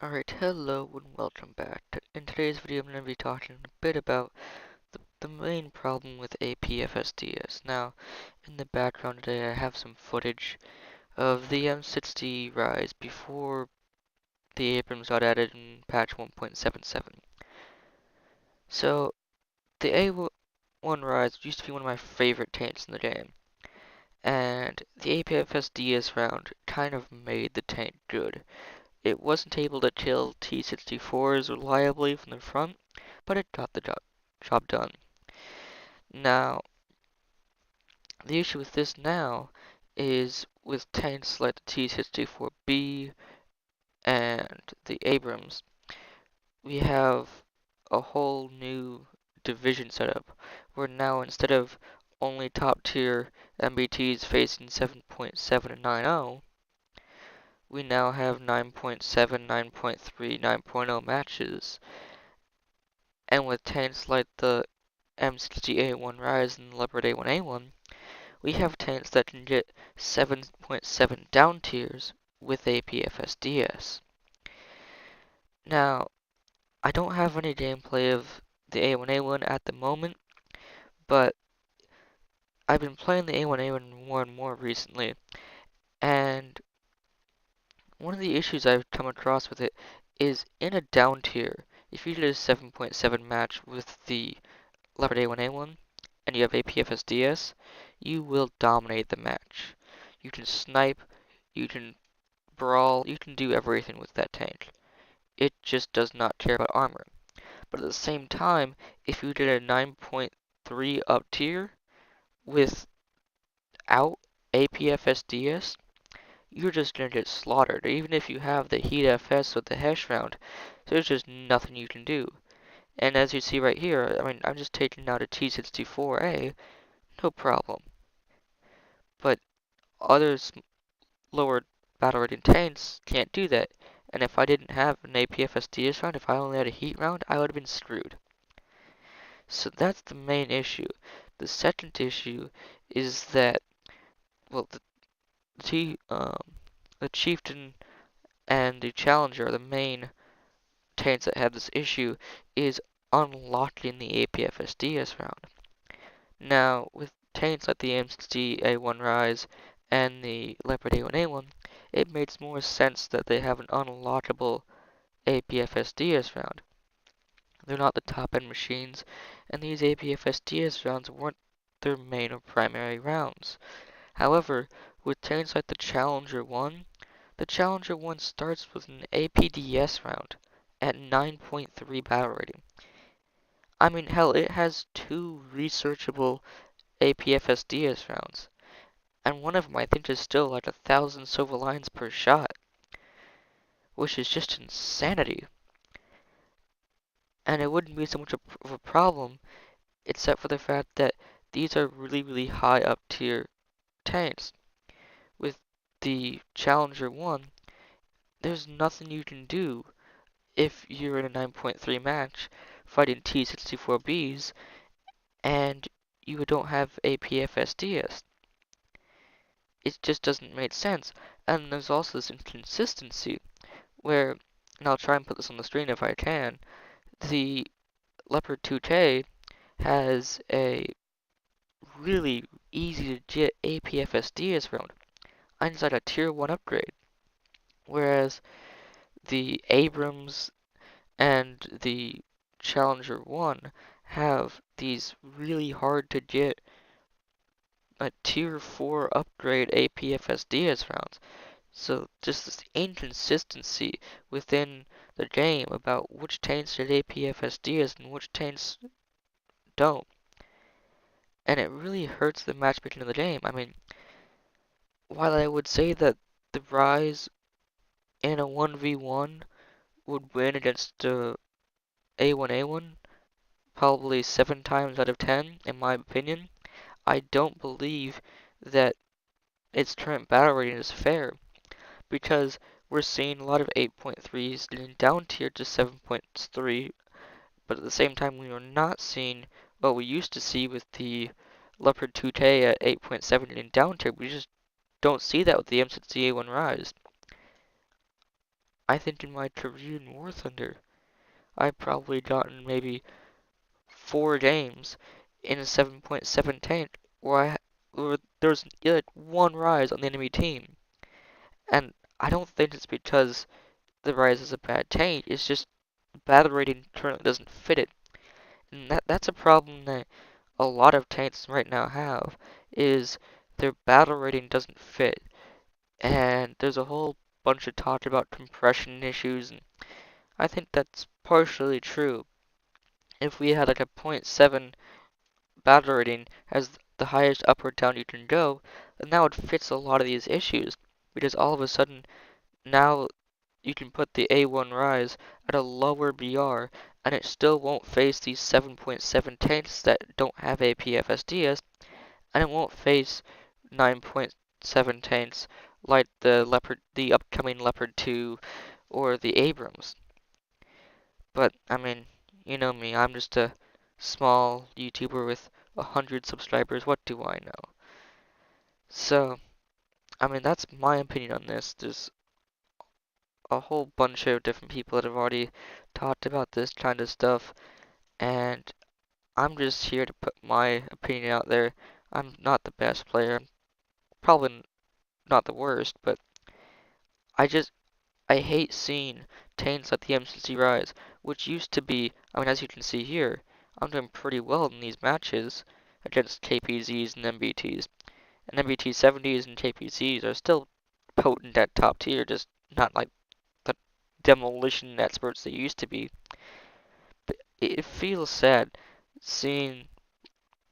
Alright, hello and welcome back. In today's video I'm going to be talking a bit about the main problem with APFSDS. Now, in the background today I have some footage of the M60 rise before the Abrams got added in patch 1.77. So, the A1 rise used to be one of my favorite tanks in the game, and the APFSDS round kind of made the tank good. It wasn't able to kill T-64s reliably from the front, but it got the job done. Now, the issue with this now is with tanks like the T-64B and the Abrams, we have a whole new division setup, where now instead of only top tier MBTs facing 7.7 and 9.0, we now have 9.7, 9.3, 9.0 matches. And with tanks like the M60A1 Rise and the Leopard A1A1, we have tanks that can get 7.7 down tiers with APFSDS. Now, I don't have any gameplay of the A1A1 at the moment, but I've been playing the A1A1 more and more recently, and one of the issues I've come across with it is in a down tier, if you did a 7.7 match with the Leopard A1A1 and you have APFSDS, you will dominate the match. You can snipe, you can brawl, you can do everything with that tank. It just does not care about armor. But at the same time, if you did a 9.3 up tier without APFSDS, you're just gonna get slaughtered. Even if you have the Heat FS with the Hesh round, there's just nothing you can do. And as you see right here, I mean, I'm just taking out a T-64A, no problem. But other lower battle rating tanks can't do that. And if I didn't have an APFSDS round, if I only had a heat round, I would have been screwed. So that's the main issue. The second issue is that, well, the Chieftain and the Challenger are the main tanks that have this issue, is unlocking the APFSDS round. Now, with tanks like the M60A1 Rise and the Leopard A1A1, it makes more sense that they have an unlockable APFSDS round. They're not the top-end machines, and these APFSDS rounds weren't their main or primary rounds. However, with tanks like the Challenger 1, the Challenger 1 starts with an APDS round at 9.3 battle rating. I mean, hell, it has two researchable APFSDS rounds, and one of them I think is still like 1,000 silver lines per shot, which is just insanity. And it wouldn't be so much of a problem, except for the fact that these are really high up tier tanks. With the Challenger 1, there's nothing you can do if you're in a 9.3 match fighting T-64Bs and you don't have APFSDS. It just doesn't make sense. And there's also this inconsistency where, and I'll try and put this on the screen if I can, the Leopard 2K has a really easy to get APFSDS round inside a tier 1 upgrade, whereas the Abrams and the Challenger 1 have these really hard to get tier 4 upgrade APFSDS rounds. So just this inconsistency within the game about which tanks get APFSDS and which tanks don't. And it really hurts the matchmaking of the game. I mean, while I would say that the Rise in a 1v1 would win against the A1A1 probably 7 times out of 10, in my opinion, I don't believe that its current battle rating is fair, because we're seeing a lot of 8.3s getting down tier to 7.3, but at the same time we are not seeing what we used to see with the Leopard 2K at 8.7 getting down tier. We just don't see that with the M60A1 Rise. I think in my career in War Thunder, I've probably gotten maybe 4 games in a 7.7 tank where there's like one rise on the enemy team. And I don't think it's because the rise is a bad tank, it's just the battle rating currently doesn't fit it. And that's a problem that a lot of tanks right now have, is their battle rating doesn't fit. And there's a whole bunch of talk about compression issues, and I think that's partially true. If we had like a point 0.7 battle rating as the highest up or down you can go, then that would fix a lot of these issues. Because all of a sudden, now you can put the A1 Rise at a lower BR, and it still won't face these 7.7 tanks that don't have APFSDS, and it won't face 9.7 tanks like the upcoming Leopard 2 or the Abrams. But I mean, you know me, I'm just a small YouTuber with 100 subscribers. What do I know? So, I mean, that's my opinion on this. There's a whole bunch of different people that have already talked about this kind of stuff, and I'm just here to put my opinion out there. I'm not the best player, probably not the worst, but I just I hate seeing tanks like the M60 Rise, which used to be, I mean, as you can see here, I'm doing pretty well in these matches against KPZs and MBTs. And MBT 70s and KPZs are still potent at top tier, just not like the demolition experts they used to be. But it feels sad seeing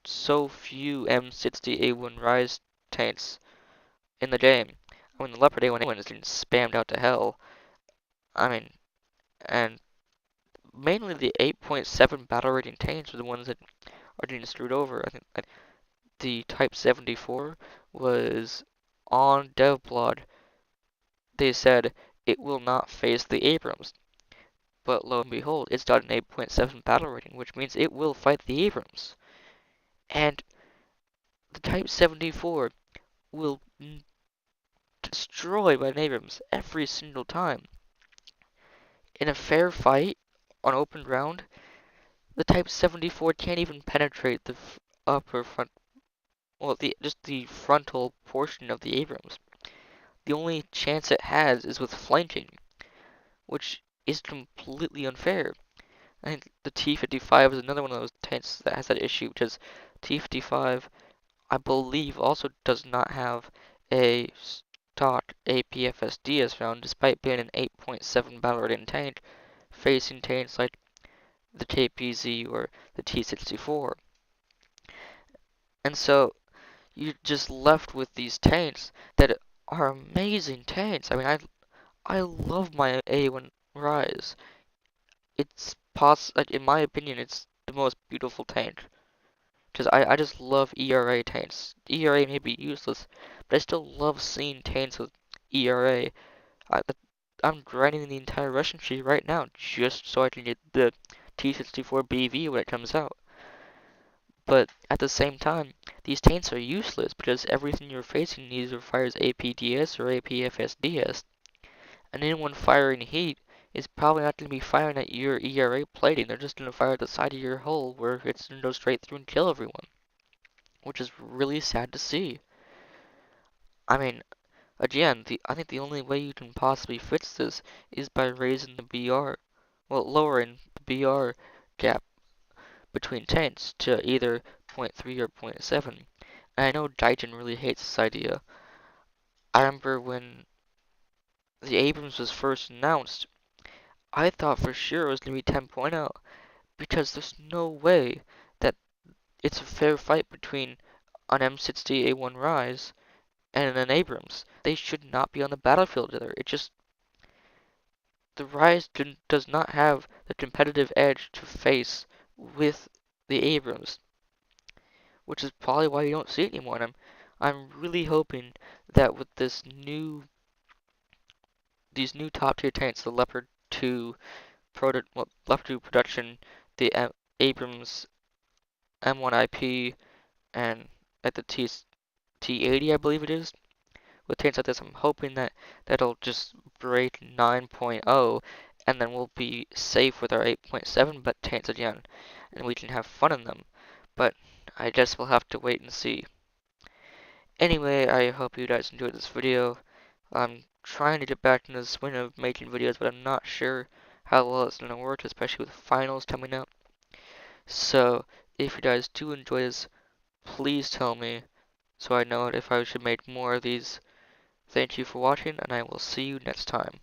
so few M60 A1 Rise tanks in the game. I mean, the Leopard A1 is getting spammed out to hell. I mean, and mainly the 8.7 battle rating tanks are the ones that are getting screwed over. I think the Type 74 was on DevBlog. They said it will not face the Abrams. But lo and behold, it's got an 8.7 battle rating, which means it will fight the Abrams. And the Type 74 will destroy by an Abrams every single time. In a fair fight on open ground, the Type 74 can't even penetrate the upper front, well, just the frontal portion of the Abrams. The only chance it has is with flanking, which is completely unfair. I think the T-55 is another one of those tanks that has that issue, because T-55, I believe, also does not have a stock APFSDS round, despite being an 8.7 battle rating tank, facing tanks like the KPZ or the T-64. And so you're just left with these tanks that are amazing tanks. I mean, I love my A1 Rise. It's like, in my opinion, it's the most beautiful tank. Because I just love ERA tanks. ERA may be useless, but I still love seeing tanks with ERA. I, I'm grinding the entire Russian tree right now just so I can get the T-64 BV when it comes out. But at the same time, these tanks are useless because everything you're facing either fires APDS or APFSDS. And anyone firing heat is probably not going to be firing at your ERA plating. They're just going to fire at the side of your hull where it's going to go straight through and kill everyone, which is really sad to see. I mean, again, I think the only way you can possibly fix this is by raising the BR, well, lowering the BR gap between tanks to either zero point 0.3 or zero point 0.7. And I know Daikin really hates this idea. I remember when the Abrams was first announced, I thought for sure it was going to be 10.0 because there's no way that it's a fair fight between an M60 A1 Rise and an Abrams. They should not be on the battlefield together. It just, the Rise does not have the competitive edge to face with the Abrams, which is probably why you don't see it anymore. And I'm really hoping that with these new top tier tanks, the Leopard 2 Leopard 2 production, the Abrams M1IP, and at the T80, I believe it is, with taints like this, I'm hoping that that'll just break 9.0 and then we'll be safe with our 8.7 but taints again, and we can have fun in them. But I guess we'll have to wait and see. Anyway, I hope you guys enjoyed this video. I'm trying to get back in the swing of making videos, but I'm not sure how well it's going to work, especially with finals coming up. So, if you guys do enjoy this, please tell me so I know if I should make more of these. Thank you for watching, and I will see you next time.